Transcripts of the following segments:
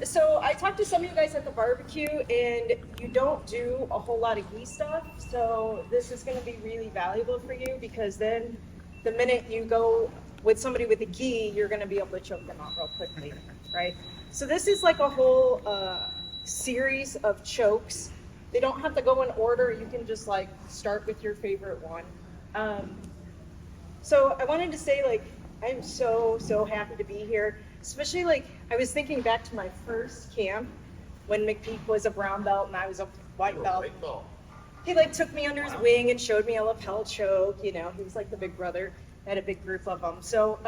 So I talked to some of you guys at the barbecue, and you don't do a whole lot of ghee stuff. So this is going to be really valuable for you, because then the minute you go with somebody with a ghee, you're going to be able to choke them out real quickly, right? So this is like a whole series of chokes. They don't have to go in order. You can just like start with your favorite one. So I wanted to say, like, I'm so happy to be here. Especially, like, I was thinking back to my first camp when McPeak was a brown belt and I was a white belt. He like took me under his wing and showed me a lapel choke. You know, he was like the big brother. I had a big group of them. So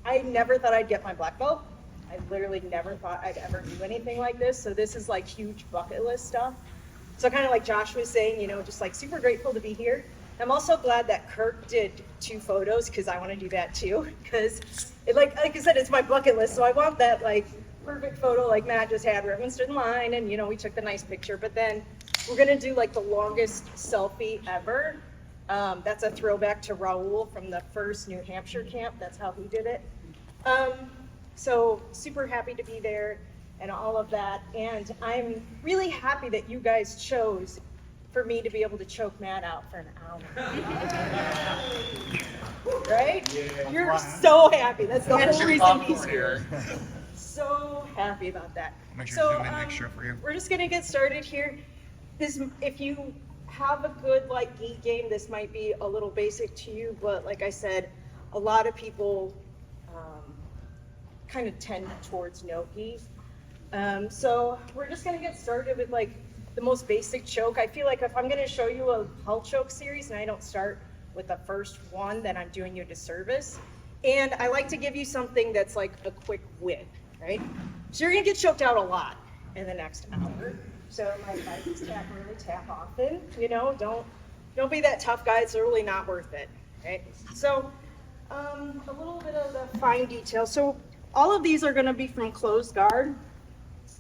I never thought I'd get my black belt. I literally never thought I'd ever do anything like this. So this is like huge bucket list stuff. So kind of like Josh was saying, you know, just like super grateful to be here. I'm also glad that Kirk did 2 photos, because I want to do that too. Because like I said, it's my bucket list. So I want that like perfect photo like Matt just had, where everyone stood in line and, you know, we took the nice picture. But then we're going to do like the longest selfie ever. That's a throwback to Raul from the first New Hampshire camp. That's how he did it. So super happy to be there and all of that. And I'm really happy that you guys chose for me to be able to choke Matt out for an hour. Right? Yeah, you're so happy. That's the whole reason he's here. So happy about that. Make sure to zoom in extra for you. We're just gonna get started here. If you have a good like ghee game, this might be a little basic to you, but like I said, a lot of people kind of tend towards no ghee. So we're just gonna get started with like the most basic choke. I feel like if I'm gonna show you a hull choke series and I don't start with the first one, then I'm doing you a disservice. And I like to give you something that's like a quick win, right? So you're gonna get choked out a lot in the next hour. So my advice is tap early, tap often. You know, don't be that tough guy. It's really not worth it, right? So a little bit of the fine detail. So all of these are gonna be from closed guard.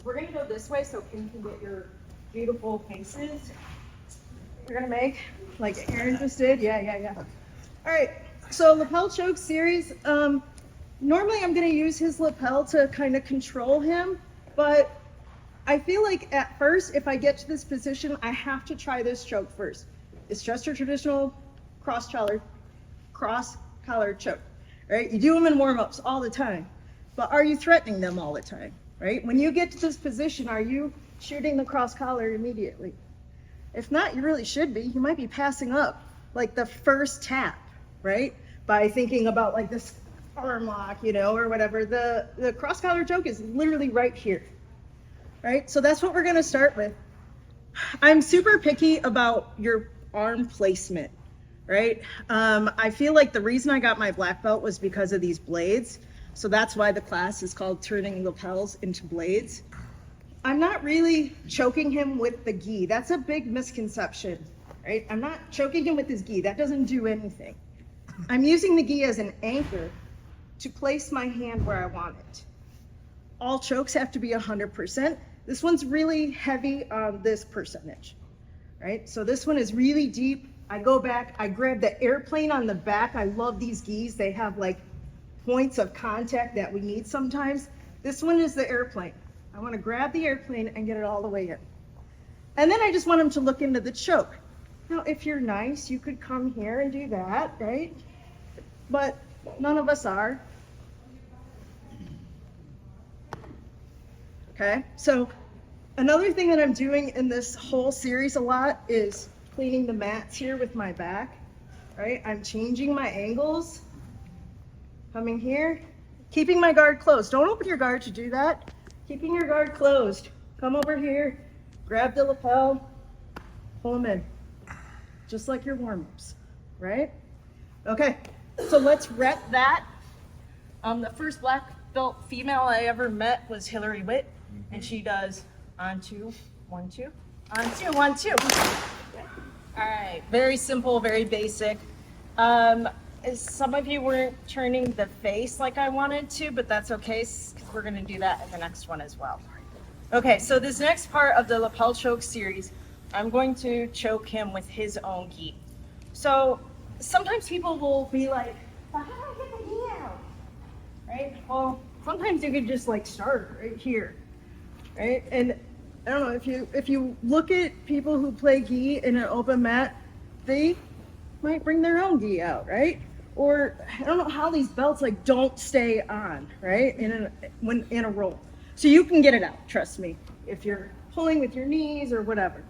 We're gonna go this way so Kim can get your beautiful faces we're gonna make, like Aaron just did. Yeah. All right, so lapel choke series. Normally I'm gonna use his lapel to kind of control him, but I feel like at first, if I get to this position, I have to try this choke first. It's just a traditional cross collar choke, right? You do them in warm-ups all the time, but are you threatening them all the time, right? When you get to this position, are you shooting the cross collar immediately? If not, you really should be. You might be passing up like the first tap, right? By thinking about like this arm lock, you know, or whatever. The cross collar choke is literally right here, right? So that's what we're gonna start with. I'm super picky about your arm placement, right? I feel like the reason I got my black belt was because of these blades. So that's why the class is called Turning Lapels into Blades. I'm not really choking him with the ghee. That's a big misconception, right? I'm not choking him with his ghee. That doesn't do anything. I'm using the ghee as an anchor to place my hand where I want it. All chokes have to be 100%. This one's really heavy on this percentage, right? So this one is really deep. I go back, I grab the airplane on the back. I love these ghees. They have like points of contact that we need sometimes. This one is the airplane. I want to grab the airplane and get it all the way in. And then I just want him to look into the choke. Now, if you're nice, you could come here and do that, right? But none of us are. Okay, so another thing that I'm doing in this whole series a lot is cleaning the mats here with my back, right? I'm changing my angles, coming here, keeping my guard closed. Don't open your guard to do that. Keeping your guard closed. Come over here, grab the lapel, pull them in, just like your warm-ups, right? Okay, so let's rep that. The first black belt female I ever met was Hillary Witt, and she does on 2, 1, 2, on 2, 1, 2. All right, very simple, very basic. Some of you weren't turning the face like I wanted to, but that's okay, because we're gonna do that in the next one as well. Okay, so this next part of the lapel choke series, I'm going to choke him with his own ghee. So sometimes people will be like, well, how do I get the ghee out? Right? Well, sometimes you could just like start right here, right? And I don't know, if you look at people who play ghee in an open mat, they might bring their own ghee out, right? Or I don't know how these belts like don't stay on, right? When in a roll. So you can get it out, trust me, if you're pulling with your knees or whatever.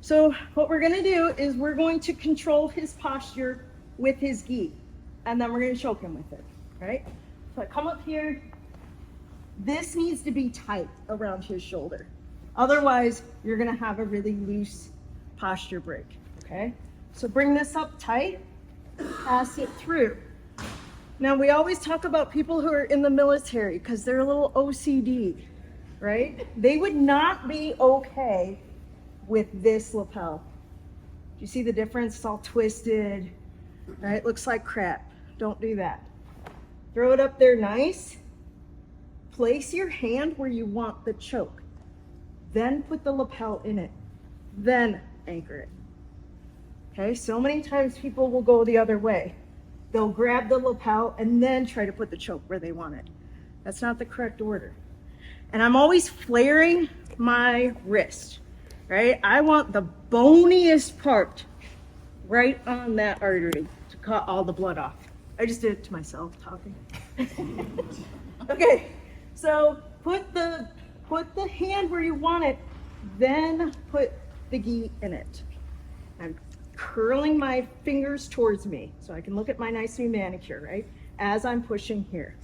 So what we're gonna do is we're going to control his posture with his ghee, and then we're gonna choke him with it, right? So I come up here. This needs to be tight around his shoulder. Otherwise, you're gonna have a really loose posture break, okay? So bring this up tight, pass it through. Now we always talk about people who are in the military because they're a little OCD, right? They would not be okay with this lapel. Do you see the difference? It's all twisted, right? Looks like crap. Don't do that. Throw it up there nice. Place your hand where you want the choke. Then put the lapel in it. Then anchor it. Okay, so many times people will go the other way. They'll grab the lapel and then try to put the choke where they want it. That's not the correct order. And I'm always flaring my wrist, right? I want the boniest part right on that artery to cut all the blood off. I just did it to myself talking. Okay, so put the hand where you want it, then put the ghee in it. I'm curling my fingers towards me so I can look at my nice new manicure, right? As I'm pushing here.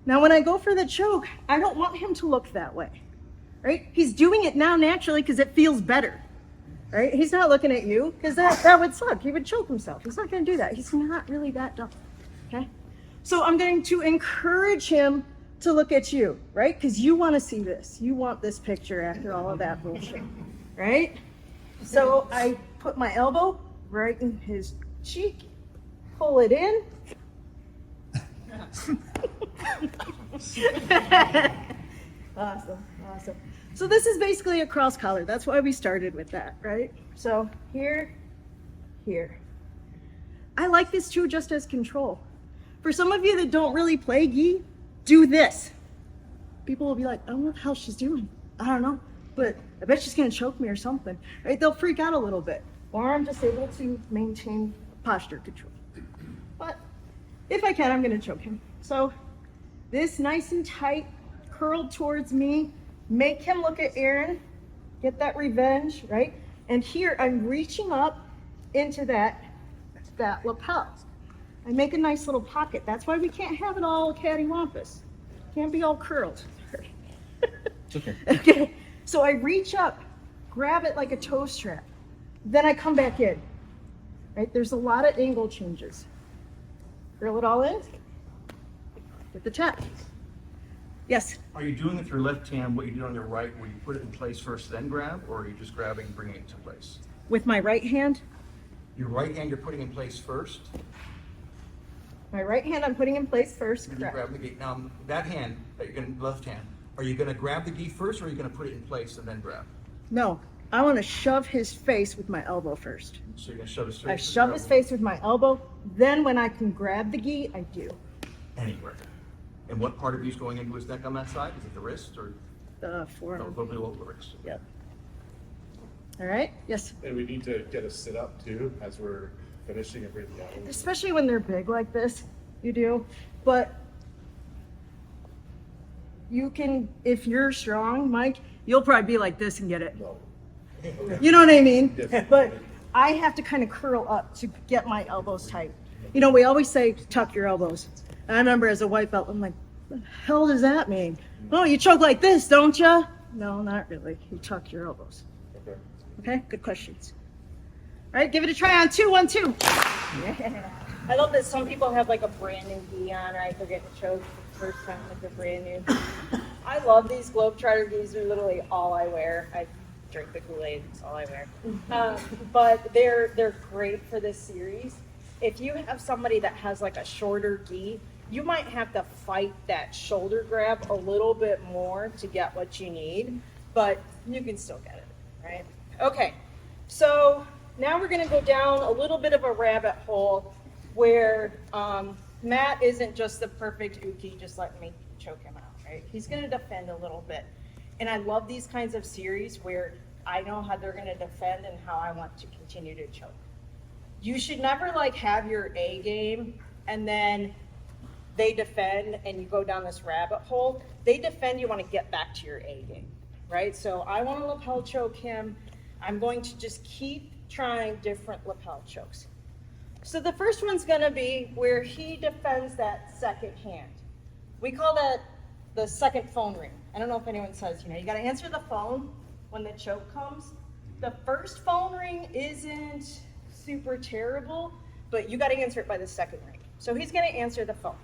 Now when I go for the choke, I don't want him to look that way, right? He's doing it now naturally because it feels better, right? He's not looking at you because that would suck. He would choke himself. He's not going to do that. He's not really that dumb, okay? So I'm going to encourage him to look at you, right? Because you want to see this. You want this picture after all of that bullshit, right? So I put my elbow right in his cheek, pull it in. Awesome. So this is basically a cross collar. That's why we started with that, right? So here. I like this too just as control. For some of you that don't really play ghee, do this. People will be like, I don't know what the hell she's doing. I don't know, but I bet she's gonna choke me or something, right? They'll freak out a little bit. Or I'm just able to maintain posture control. But if I can, I'm gonna choke him. So this nice and tight, curled towards me, make him look at Aaron, get that revenge, right? And here I'm reaching up into that lapel. I make a nice little pocket. That's why we can't have it all cattywampus. Can't be all curled. It's okay. Okay, so I reach up, grab it like a toe strap. Then I come back in, right? There's a lot of angle changes. Curl it all in, get the tap. Yes? Are you doing with your left hand what you did on your right, where you put it in place first, then grab, or are you just grabbing and bringing it into place? With my right hand? Your right hand you're putting in place first, My right hand I'm putting in place first, and you correct. grab the ghee. Now, that hand, left hand, are you gonna grab the ghee first, or are you gonna put it in place and then grab? No, I want to shove his face with my elbow first. So you're gonna shove his face? I shove his face with my elbow, then when I can grab the ghee, I do. Anywhere. And what part of you is going into his neck on that side? Is it the wrist, or The no, a forearm. little bit below the wrist? Yep. All right, yes. And we need to get a sit up too as we're finishing and breathing out. Especially when they're big like this, you do. But you can, if you're strong, Mike, you'll probably be like this and get it. No. You know what I mean? Yes. But I have to kind of curl up to get my elbows tight. You know, we always say tuck your elbows. And I remember as a white belt, I'm like, what the hell does that mean? Oh, you choke like this, don't you? No, not really. You tuck your elbows. Okay. Okay, good questions. All right, give it a try on 2, 1, 2. Yeah. I love that some people have like a brand new ghee on, right? They're getting choked for the first time like they're brand new. I love these Globetrotter ghees. They're literally all I wear. I drink the Kool-Aid, it's all I wear. But they're great for this series. If you have somebody that has like a shorter ghee, you might have to fight that shoulder grab a little bit more to get what you need, but you can still get it, right? Okay, so now we're gonna go down a little bit of a rabbit hole where Matt isn't just the perfect uke, just let me choke him out, right? He's gonna defend a little bit. And I love these kinds of series where I know how they're gonna defend and how I want to continue to choke. You should never like have your A game and then they defend and you go down this rabbit hole. They defend, you wanna get back to your A game, right? So I wanna lapel choke him. I'm going to just keep trying different lapel chokes. So the first one's gonna be where he defends that second hand. We call that the second phone ring. I don't know if anyone says, you gotta answer the phone when the choke comes. The first phone ring isn't super terrible, but you gotta answer it by the second ring. So he's gonna answer the phone.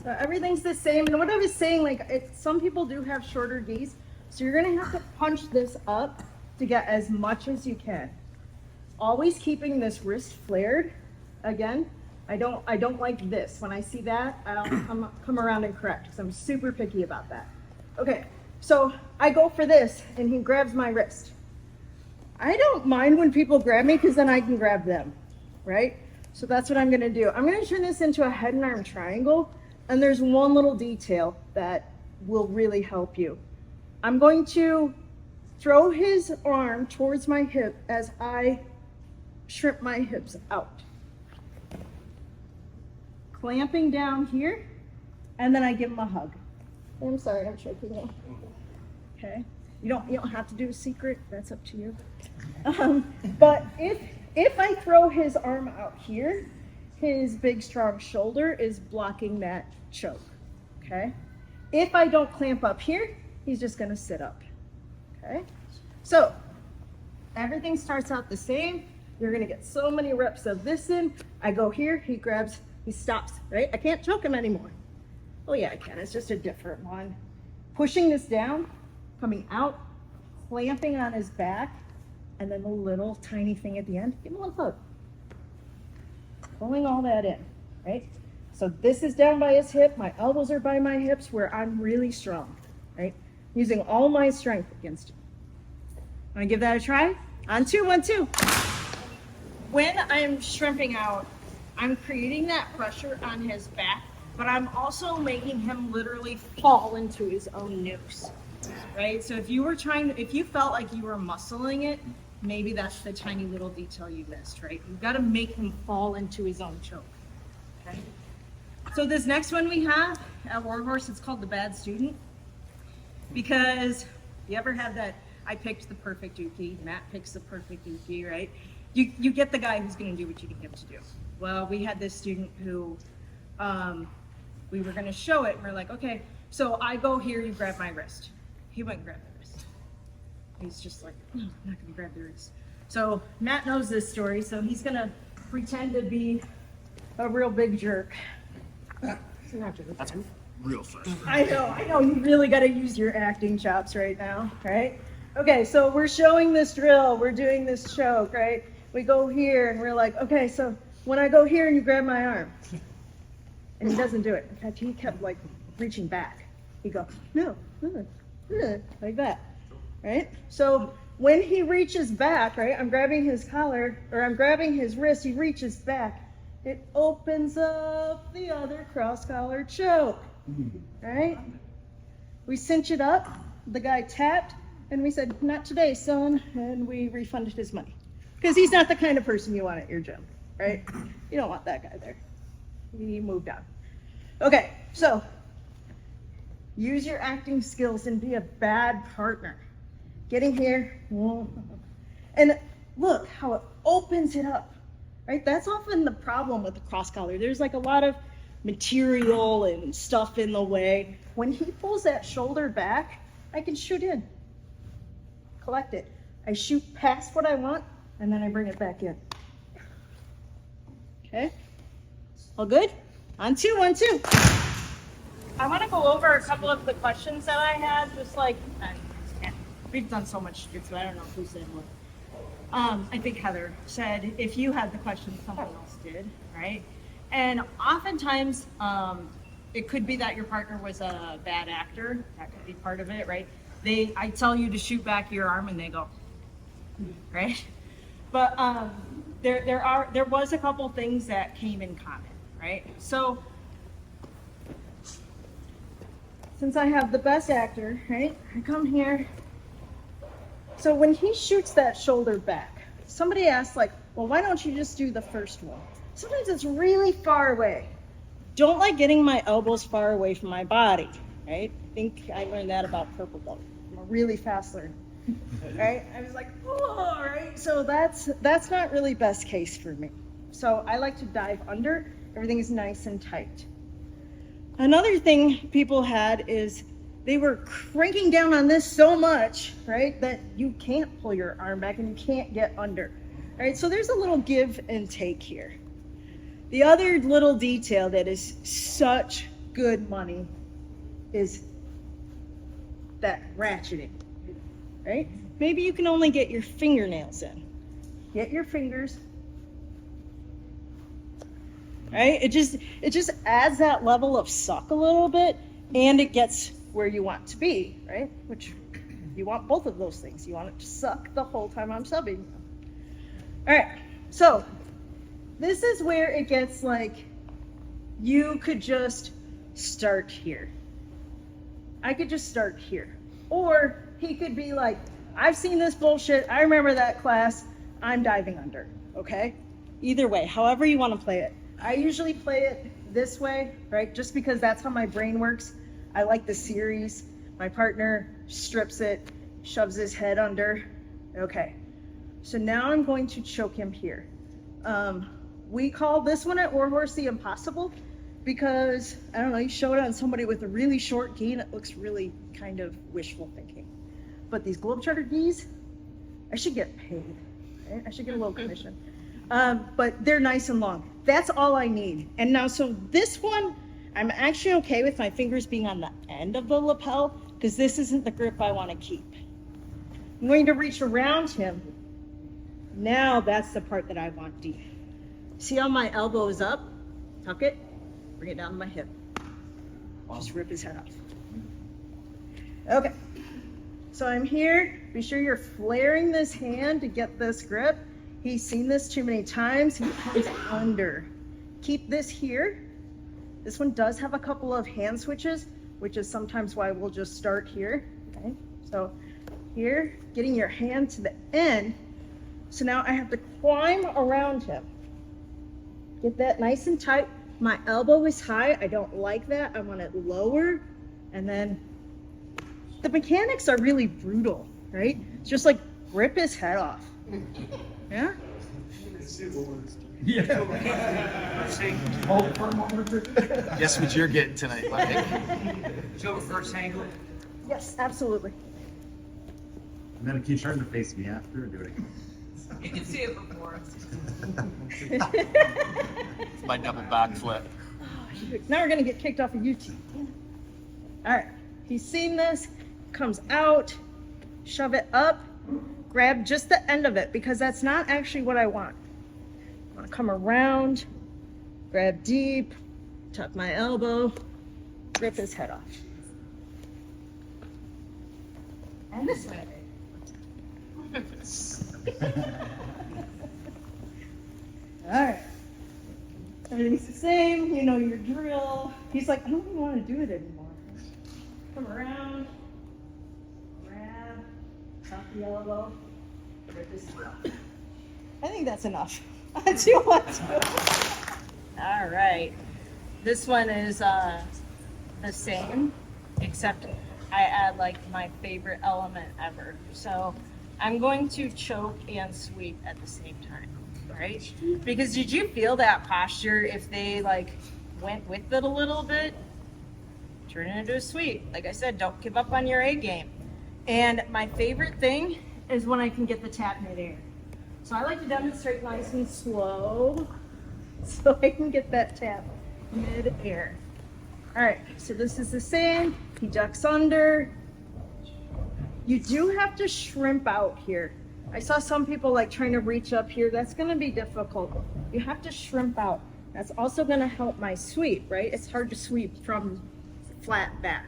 So everything's the same. And what I was saying, like, some people do have shorter geese, so you're gonna have to punch this up to get as much as you can. Always keeping this wrist flared. Again, I don't like this. When I see that, I'll come around and correct because I'm super picky about that. Okay, so I go for this and he grabs my wrist. I don't mind when people grab me because then I can grab them, right? So that's what I'm gonna do. I'm gonna turn this into a head and arm triangle, and there's one little detail that will really help you. I'm going to throw his arm towards my hip as I shrimp my hips out. Clamping down here, and then I give him a hug. I'm sorry, I'm choking you. Okay, you don't have to do a secret. That's up to you. But if I throw his arm out here, his big strong shoulder is blocking that choke. Okay. If I don't clamp up here, he's just gonna sit up. Okay. So everything starts out the same. You're gonna get so many reps of this in. I go here, he grabs. He stops, right? I can't choke him anymore. Oh yeah, I can. It's just a different one. Pushing this down, coming out, clamping on his back, and then a little tiny thing at the end. Give him a hug. Pulling all that in, right? So this is down by his hip. My elbows are by my hips where I'm really strong, right? Using all my strength against him. Want to give that a try? On two, 1, 2. When I'm shrimping out, I'm creating that pressure on his back, but I'm also making him literally fall into his own noose, right? So if you felt like you were muscling it, maybe that's the tiny little detail you missed, right? You've got to make him fall into his own choke, okay? So this next one we have at Warhorse, it's called the bad student, because you ever have that, I picked the perfect uke, Matt picks the perfect uke, right? You get the guy who's going to do what you need him to do. Well, we had this student who we were going to show it, and we're like, okay, so I go here, you grab my wrist. He wouldn't grab the wrist. He's just like, no, I'm not going to grab the wrist. So Matt knows this story, so he's going to pretend to be a real big jerk. That's real fun. I know, you really got to use your acting chops right now, right? Okay, so we're showing this drill, we're doing this choke, right? We go here and we're like, okay, so when I go here and you grab my arm, and he doesn't do it. In fact, he kept like reaching back. He goes, no, like that, right? So when he reaches back, right, I'm grabbing his collar, or I'm grabbing his wrist, he reaches back, it opens up the other cross collar choke, right? We cinch it up, the guy tapped, and we said, not today, son, and we refunded his money. Because he's not the kind of person you want at your gym, right? You don't want that guy there. He moved on. Okay, so use your acting skills and be a bad partner. Getting here, and look how it opens it up, right? That's often the problem with the cross collar. There's like a lot of material and stuff in the way. When he pulls that shoulder back, I can shoot in, collect it. I shoot past what I want, and then I bring it back in. Okay, all good? On two, 1, 2. I want to go over a couple of the questions that I had, just like, we've done so much jiu-jitsu, I don't know who said what. I think Heather said, if you had the question, someone else did, right? And oftentimes, it could be that your partner was a bad actor. That could be part of it, right? I tell you to shoot back your arm and they go, right? But there was a couple things that came in common, right? So since I have the best actor, right? I come here. So when he shoots that shoulder back, somebody asked like, well, why don't you just do the first one? Sometimes it's really far away. Don't like getting my elbows far away from my body, right? I think I learned that about purple belt. I'm a really fast learner, right? I was like, oh, right? So that's not really best case for me. So I like to dive under. Everything is nice and tight. Another thing people had is they were cranking down on this so much, right, that you can't pull your arm back and you can't get under, right? So there's a little give and take here. The other little detail that is such good money is that ratcheting, right? Maybe you can only get your fingernails in. Get your fingers, right? It just adds that level of suck a little bit, and it gets where you want to be, right? Which you want both of those things. You want it to suck the whole time I'm subbing. All right, so this is where it gets like, you could just start here. I could just start here. Or he could be like, I've seen this bullshit. I remember that class. I'm diving under, okay? Either way, however you want to play it. I usually play it this way, right? Just because that's how my brain works. I like the series. My partner strips it, shoves his head under. Okay, so now I'm going to choke him here. We call this one at Warhorse the Impossible because, I don't know, you show it on somebody with a really short gi and it looks really kind of wishful thinking. But these Globetrotter gis, I should get paid, right? I should get a little commission. But they're nice and long. That's all I need. And now, so this one, I'm actually okay with my fingers being on the end of the lapel because this isn't the grip I want to keep. I'm going to reach around him. Now that's the part that I want deep. See how my elbow is up? Tuck it, bring it down to my hip. Just rip his head off. Okay, so I'm here. Be sure you're flaring this hand to get this grip. He's seen this too many times. He comes under. Keep this here. This one does have a couple of hand switches, which is sometimes why we'll just start here. Okay, so here, getting your hand to the end. So now I have to climb around him. Get that nice and tight. My elbow is high. I don't like that. I want it lower. And then the mechanics are really brutal, right? It's just like rip his head off. Yeah? Guess what you're getting tonight, Mike? Show a first angle. Yes, absolutely. And then keep trying to face me after and do it again. You can see it before. My double backflip. Now we're gonna get kicked off of YouTube. All right, he's seen this, comes out, shove it up, grab just the end of it because that's not actually what I want. I wanna come around, grab deep, tuck my elbow, rip his head off. And this way. All right. Everything's the same, you know your drill. He's like, I don't even want to do it anymore. Come around, grab, tuck the elbow, rip his head off. I think that's enough. I do want to. All right. This one is the same, except I add like my favorite element ever. So I'm going to choke and sweep at the same time, right? Because did you feel that posture if they like went with it a little bit? Turn it into a sweep. Like I said, don't give up on your A game. And my favorite thing is when I can get the tap midair. So I like to demonstrate nice and slow so I can get that tap midair. All right, so this is the same. He ducks under. You do have to shrimp out here. I saw some people like trying to reach up here. That's gonna be difficult. You have to shrimp out. That's also gonna help my sweep, right? It's hard to sweep from flat back.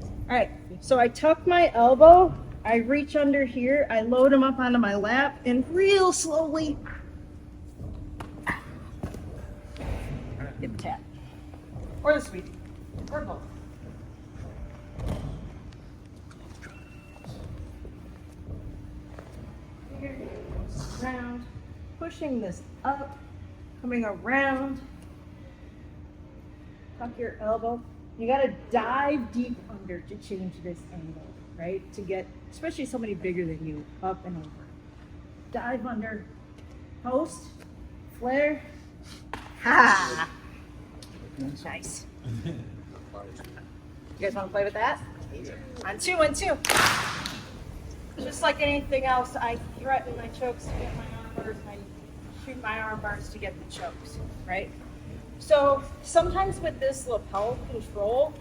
All right, so I tuck my elbow, I reach under here, I load him up onto my lap, and real slowly Get the cat. Or the sweetie. Or both. Here, around, pushing this up, coming around. Tuck your elbow. You gotta dive deep under to change this angle, right? To get, especially somebody bigger than you, up and over. Dive under, post, flare. Ha! Nice. You guys wanna play with that? On two, on two. Just like anything else, I threaten my chokes to get my arm bars, and I shoot my arm bars to get the chokes, right? So sometimes with this lapel control,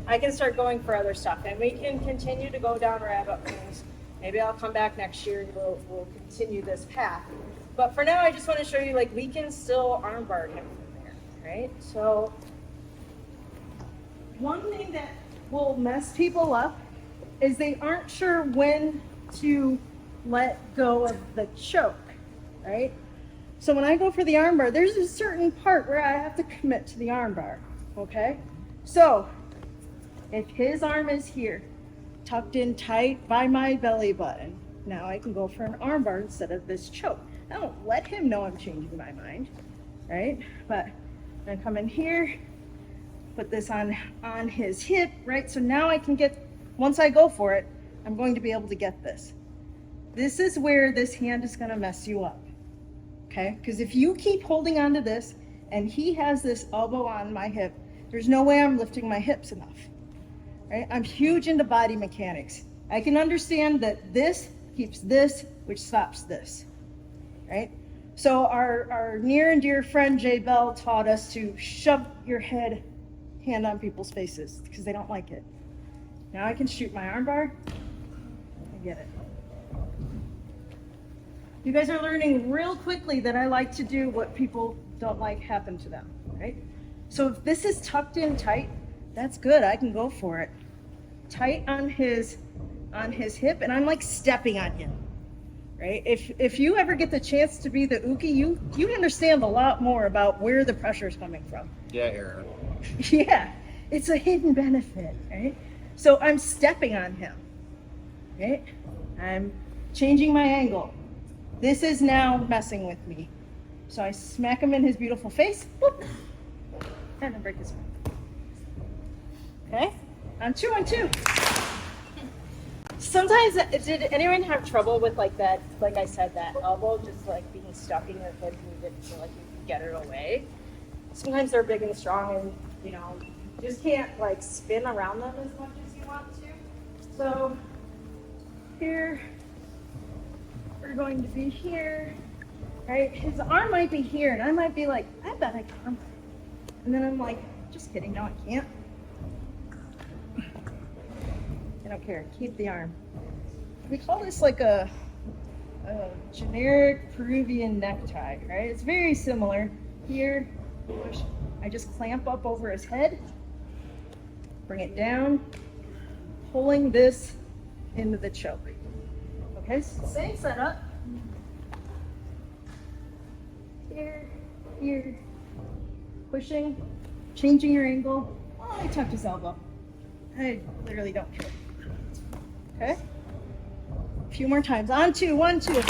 I can start going for other stuff, and we can continue to go down rabbit holes. Maybe I'll come back next year and we'll continue this path. But for now, I just want to show you, like, we can still armbar him from there, right? So one thing that will mess people up is they aren't sure when to let go of the choke, right? So when I go for the armbar, there's a certain part where I have to commit to the armbar, okay? So if his arm is here, tucked in tight by my belly button, now I can go for an armbar instead of this choke. I don't let him know I'm changing my mind, right? But I'm gonna come in here, put this on his hip, right? So now I can get, once I go for it, I'm going to be able to get this. This is where this hand is gonna mess you up, okay? Because if you keep holding on to this and he has this elbow on my hip, there's no way I'm lifting my hips enough, right? I'm huge into body mechanics. I can understand that this keeps this, which stops this, right? So our near and dear friend Jay Bell taught us to shove your hand on people's faces because they don't like it. Now I can shoot my armbar and get it. You guys are learning real quickly that I like to do what people don't like happen to them, right? So if this is tucked in tight, that's good. I can go for it. Tight on his hip, and I'm like stepping on him, right? If you ever get the chance to be the uke, you understand a lot more about where the pressure is coming from. Yeah, Aaron. Yeah, it's a hidden benefit, right? So I'm stepping on him, right? I'm changing my angle. This is now messing with me. So I smack him in his beautiful face, whoop, and then break his arm. Okay, on two, on two. Sometimes, did anyone have trouble with like that, like I said, that elbow just like being stuck in your hip and you didn't feel like you could get it away? Sometimes they're big and strong and, you know, you just can't like spin around them as much as you want to. So here, we're going to be here, right? His arm might be here and I might be like, I bet I can arm it. And then I'm like, just kidding, no I can't. I don't care, keep the arm. We call this like a generic Peruvian necktie, right? It's very similar. Here, push. I just clamp up over his head, bring it down, pulling this into the choke. Okay, so same setup. Here, here, pushing, changing your angle. Oh, I tucked his elbow. I literally don't care. Okay, a few more times. On two, 1, 2.